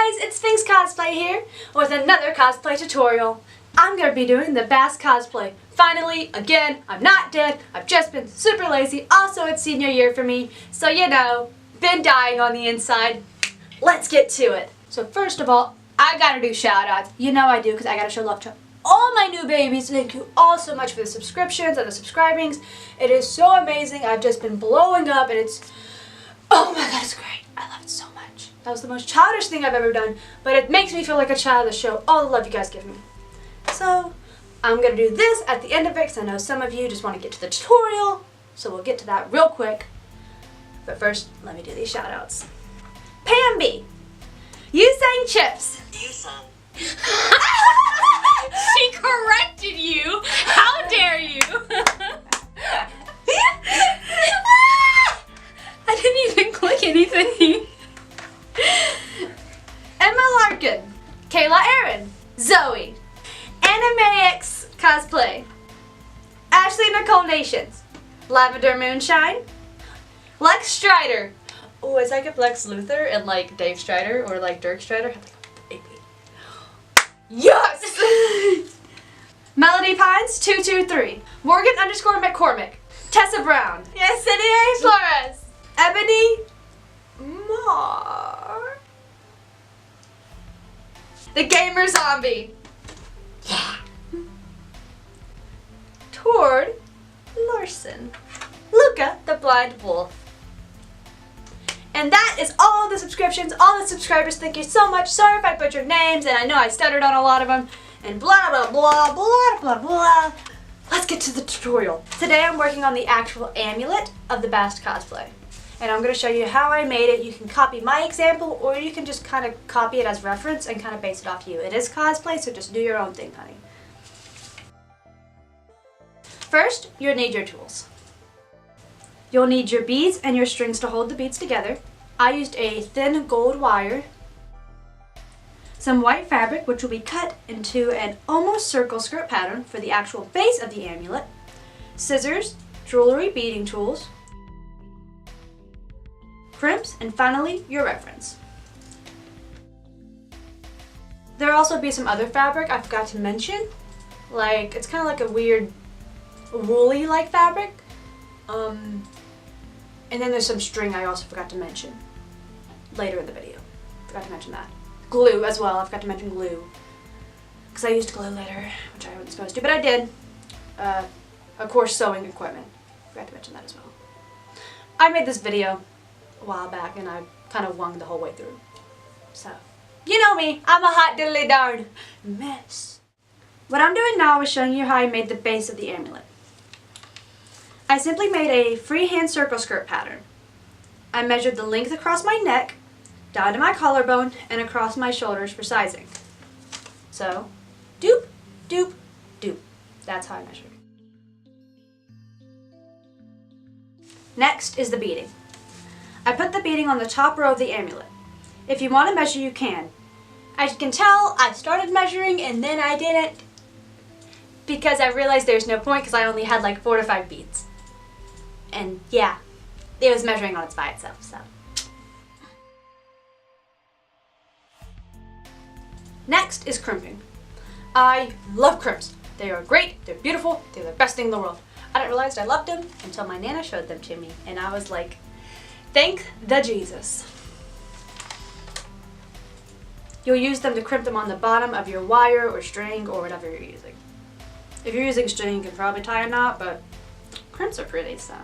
guys, it's Sphinx Cosplay here with another cosplay tutorial. I'm going to be doing the Bast cosplay. Finally, again, I'm not dead, I've just been super lazy. Also, it's senior year for me, so you know, been dying on the inside. Let's get to it. So first of all, I gotta do shout outs. You know I do, because I gotta show love to all my new babies. Thank you all so much for the subscriptions and the subscribings. It is so amazing. I've just been blowing up and it's, oh my god, it's great. I love it so much. That was the most childish thing I've ever done, but it makes me feel like a child to show all the love you guys give me. So, I'm gonna do this at the end of it because I know some of you just want to get to the tutorial, so we'll get to that real quick. But first, let me do these shout outs. Pam B. You sang Chips. You sang. She corrected you. How dare you? I didn't even click anything. Emma Larkin. Kayla Aaron. Zoe. Animax Cosplay. Ashley Nicole Nations. Lavender Moonshine. Lex Strider. Oh, it's like if Lex Luthor and like Dave Strider or like Dirk Strider had like a baby. Yes! Melody Pines 223. Morgan _ McCormick. Tessa Brown. Yes, City Flores. Ebony Mar. The Gamer Zombie. Yeah. Tord Larson. Luca the Blind Wolf. And that is all the subscriptions, all the subscribers. Thank you so much. Sorry if I butchered names, and I know I stuttered on a lot of them. And blah, blah, blah, blah, blah, blah. Let's get to the tutorial. Today I'm working on the actual amulet of the Bast cosplay. And I'm going to show you how I made it. You can copy my example, or you can just kind of copy it as reference and kind of base it off you. It is cosplay, so just do your own thing, honey. First, you'll need your tools. You'll need your beads and your strings to hold the beads together. I used a thin gold wire, some white fabric which will be cut into an almost circle skirt pattern for the actual base of the amulet, scissors, jewelry beading tools, crimps, and finally your reference. There'll also be some other fabric I forgot to mention. Like, it's kind of like a weird woolly like fabric. And then there's some string I also forgot to mention later in the video. Forgot to mention that. Glue as well. I forgot to mention glue. Because I used glue later, which I wasn't supposed to, but I did. Of course, sewing equipment. Forgot to mention that as well. I made this video a while back and I kind of wung the whole way through. So, you know me. I'm a hot diddly darn mess. What I'm doing now is showing you how I made the base of the amulet. I simply made a freehand circle skirt pattern. I measured the length across my neck, down to my collarbone, and across my shoulders for sizing. So, doop, doop, doop. That's how I measured. Next is the beading. I put the beading on the top row of the amulet. If you want to measure, you can. As you can tell, I started measuring and then I didn't, because I realized there's no point because I only had like 4 to 5 beads. And yeah, it was measuring on its by itself, so. Next is crimping. I love crimps. They are great, they're beautiful, they're the best thing in the world. I didn't realize I loved them until my Nana showed them to me, and I was like, thank the Jesus. You'll use them to crimp them on the bottom of your wire or string or whatever you're using. If you're using string, you can probably tie a knot, but crimps are pretty, so.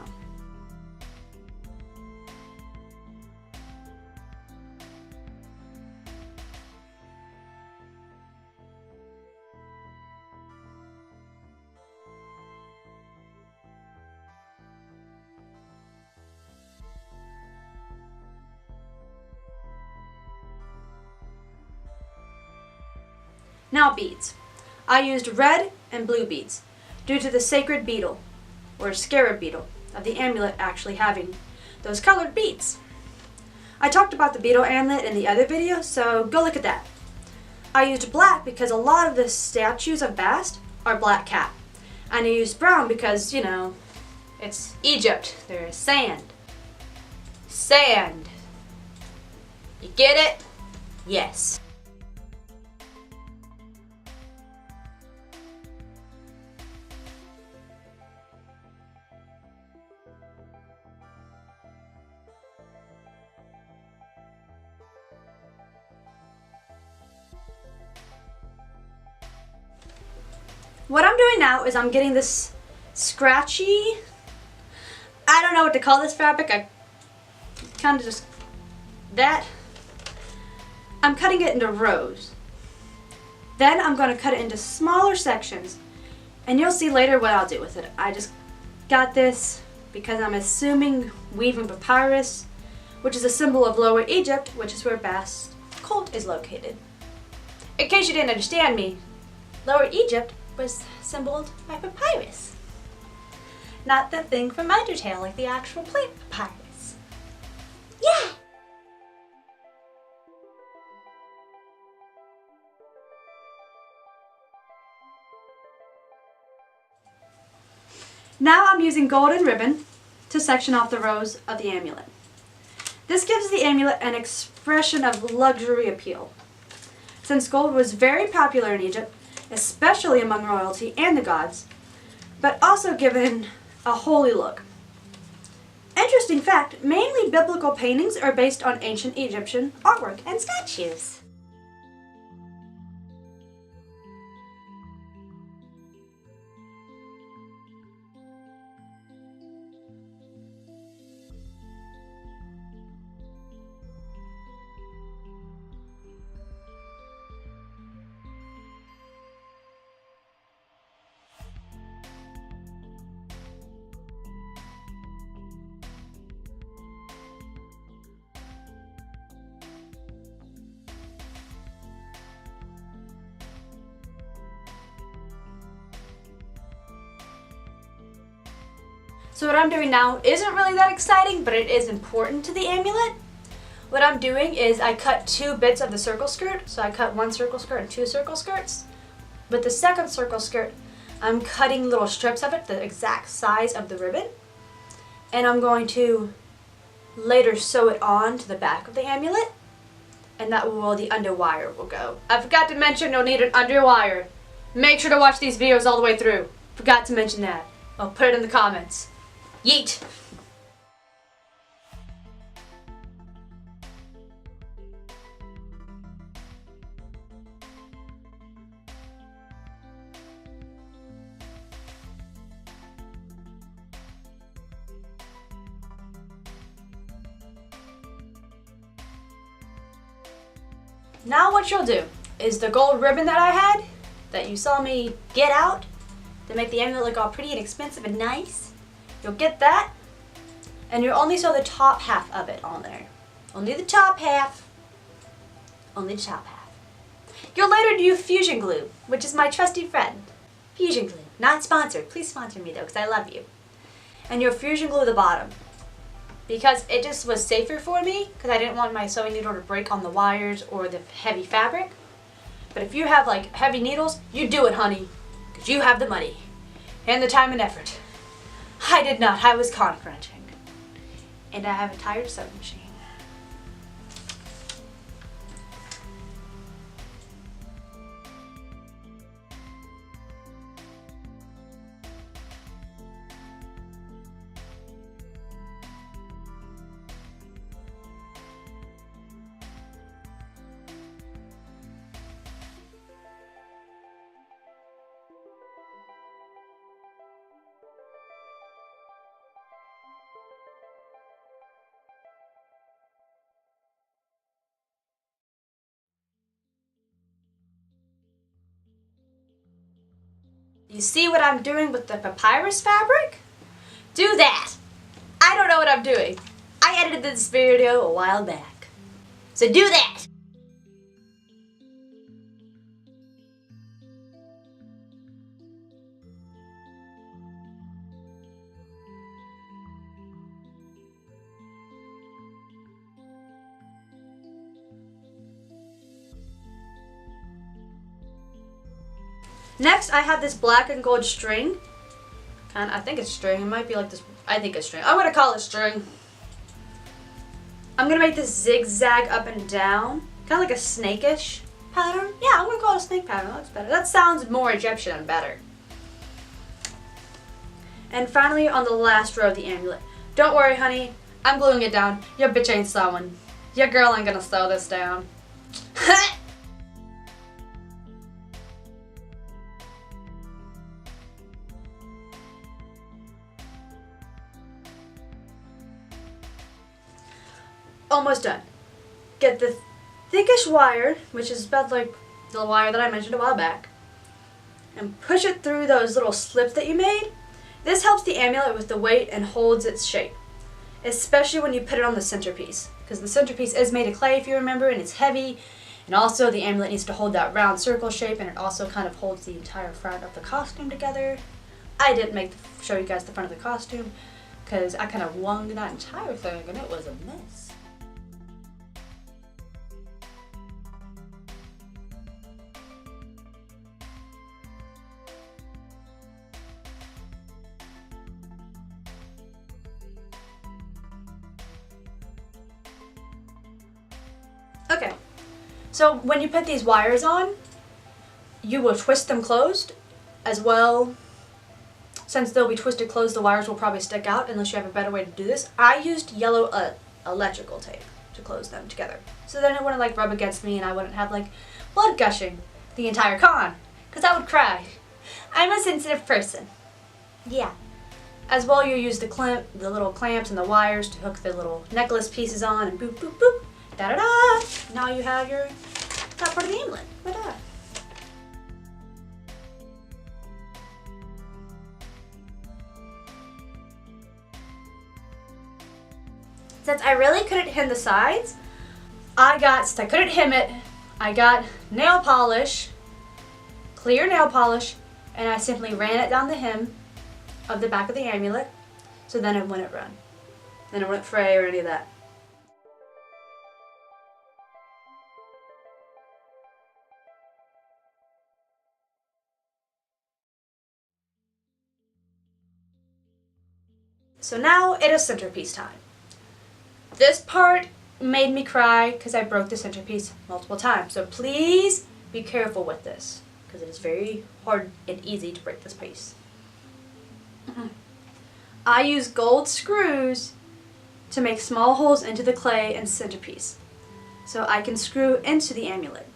Now beads. I used red and blue beads due to the sacred beetle, or scarab beetle, of the amulet actually having those colored beads. I talked about the beetle amulet in the other video, so go look at that. I used black because a lot of the statues of Bast are black cat. And I used brown because, you know, it's Egypt. There's sand. Sand. You get it? Yes. What I'm doing now is I'm getting this scratchy, I don't know what to call this fabric. I kind of just, that. I'm cutting it into rows. Then I'm going to cut it into smaller sections. And you'll see later what I'll do with it. I just got this because I'm assuming weaving papyrus, which is a symbol of Lower Egypt, which is where Bast cult is located. In case you didn't understand me, Lower Egypt was symboled by papyrus. Not the thing from Undertale, like the actual plant papyrus. Yeah! Now I'm using golden ribbon to section off the rows of the amulet. This gives the amulet an expression of luxury appeal. Since gold was very popular in Egypt, especially among royalty and the gods, but also given a holy look. Interesting fact, mainly biblical paintings are based on ancient Egyptian artwork and statues. So what I'm doing now isn't really that exciting, but it is important to the amulet. What I'm doing is I cut 2 bits of the circle skirt. So I cut 1 circle skirt and 2 circle skirts. With the second circle skirt, I'm cutting little strips of it, the exact size of the ribbon. And I'm going to later sew it on to the back of the amulet. And that will where the underwire will go. I forgot to mention you'll need an underwire. Make sure to watch these videos all the way through. Forgot to mention that. I'll put it in the comments. Yeet! Now what you'll do is the gold ribbon that I had, that you saw me get out, to make the amulet look all pretty and expensive and nice. You'll get that, and you'll only sew the top half of it on there. Only the top half. Only the top half. You'll later do fusion glue, which is my trusty friend. Fusion glue. Not sponsored. Please sponsor me though, because I love you. And you'll fusion glue the bottom. Because it just was safer for me, because I didn't want my sewing needle to break on the wires or the heavy fabric. But if you have like heavy needles, you do it, honey. Because you have the money. And the time and effort. I did not. I was con crunching. And I have a tired sewing machine. You see what I'm doing with the papyrus fabric? Do that! I don't know what I'm doing. I edited this video a while back. So do that! Next, I have this black and gold string. And I think it's string. It might be like this. I think it's string. I'm going to call it string. I'm going to make this zigzag up and down kind of like a snake-ish pattern. Yeah, I'm gonna call it a snake pattern. That looks better. That sounds more Egyptian and better. And finally, on the last row of the amulet. Don't worry, honey. I'm gluing it down. Your bitch ain't sewing. Your girl ain't gonna sew this down. Almost done. Get the thickish wire, which is about like the wire that I mentioned a while back, and push it through those little slips that you made. This helps the amulet with the weight and holds its shape, especially when you put it on the centerpiece, because the centerpiece is made of clay, if you remember, and it's heavy, and also the amulet needs to hold that round circle shape, and it also kind of holds the entire front of the costume together. I didn't show you guys the front of the costume because I kind of wung that entire thing and it was a mess. Okay, so when you put these wires on, you will twist them closed as well. Since they'll be twisted closed, the wires will probably stick out unless you have a better way to do this. I used yellow electrical tape to close them together. So then it wouldn't like rub against me and I wouldn't have like blood gushing the entire con, because I would cry. I'm a sensitive person. Yeah. As well, you use the little clamps and the wires to hook the little necklace pieces on and boop, boop, boop. Da-da-da! Now you have your top part of the amulet. Ta-da! Since I really couldn't hem the sides, I couldn't hem it, I got nail polish, clear nail polish, and I simply ran it down the hem of the back of the amulet, so then it wouldn't run. Then it wouldn't fray or any of that. So now it is centerpiece time. This part made me cry because I broke the centerpiece multiple times. So please be careful with this because it is very hard and easy to break this piece. I use gold screws to make small holes into the clay and centerpiece so I can screw into the amulet.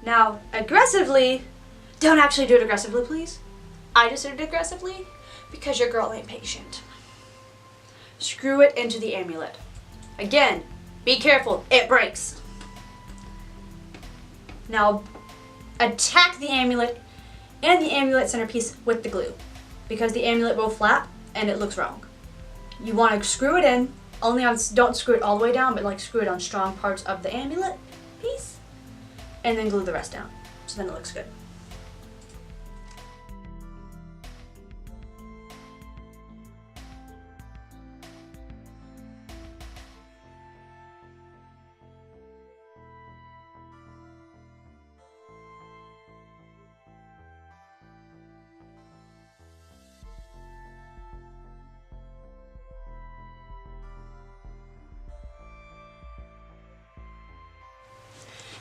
Now, aggressively, don't actually do it aggressively, please. I just did it aggressively because your girl ain't patient. Screw it into the amulet. Again, be careful, it breaks. Now, attack the amulet and the amulet centerpiece with the glue because the amulet will flap and it looks wrong. You want to screw it in, don't screw it all the way down, but like screw it on strong parts of the amulet piece and then glue the rest down so then it looks good.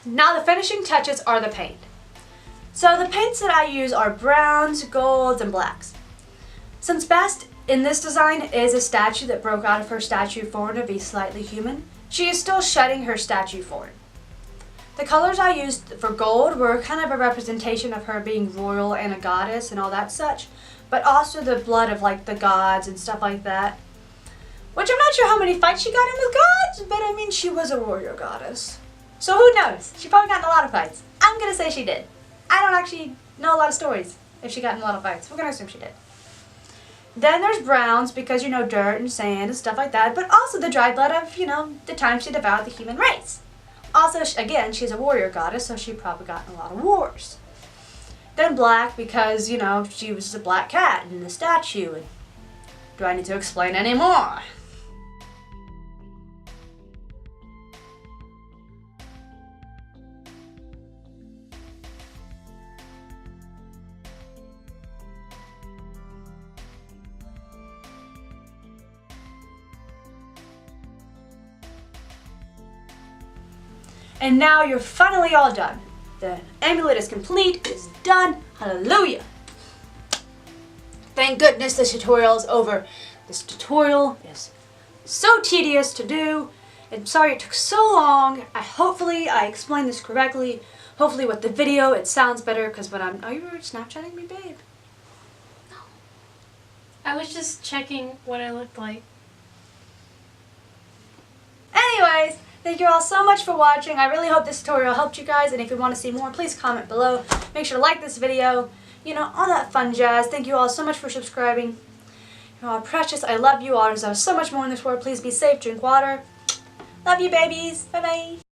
Now the finishing touches are the paint. So the paints that I use are browns, golds, and blacks. Since Bast in this design is a statue that broke out of her statue form to be slightly human, she is still shedding her statue form. The colors I used for gold were kind of a representation of her being royal and a goddess and all that such, but also the blood of like the gods and stuff like that. Which I'm not sure how many fights she got in with gods, but I mean she was a warrior goddess. So who knows? She probably got in a lot of fights. I'm gonna say she did. I don't actually know a lot of stories if she got in a lot of fights. We're gonna assume she did. Then there's browns because you know dirt and sand and stuff like that, but also the dried blood of, you know, the time she devoured the human race. Also, again, she's a warrior goddess, so she probably got in a lot of wars. Then black because, you know, she was a black cat in the statue. And do I need to explain any more? And now you're finally all done. The amulet is complete, it's done, hallelujah. Thank goodness this tutorial is over. This tutorial is so tedious to do. I'm sorry it took so long. Hopefully I explained this correctly. Hopefully with the video it sounds better because when oh, you were Snapchatting me, babe? No. I was just checking what I looked like. Anyways, thank you all so much for watching. I really hope this tutorial helped you guys, and if you want to see more, please comment below. Make sure to like this video. You know, all that fun jazz. Thank you all so much for subscribing. You all are precious. I love you all. There's so much more in this world. Please be safe. Drink water. Love you, babies. Bye-bye.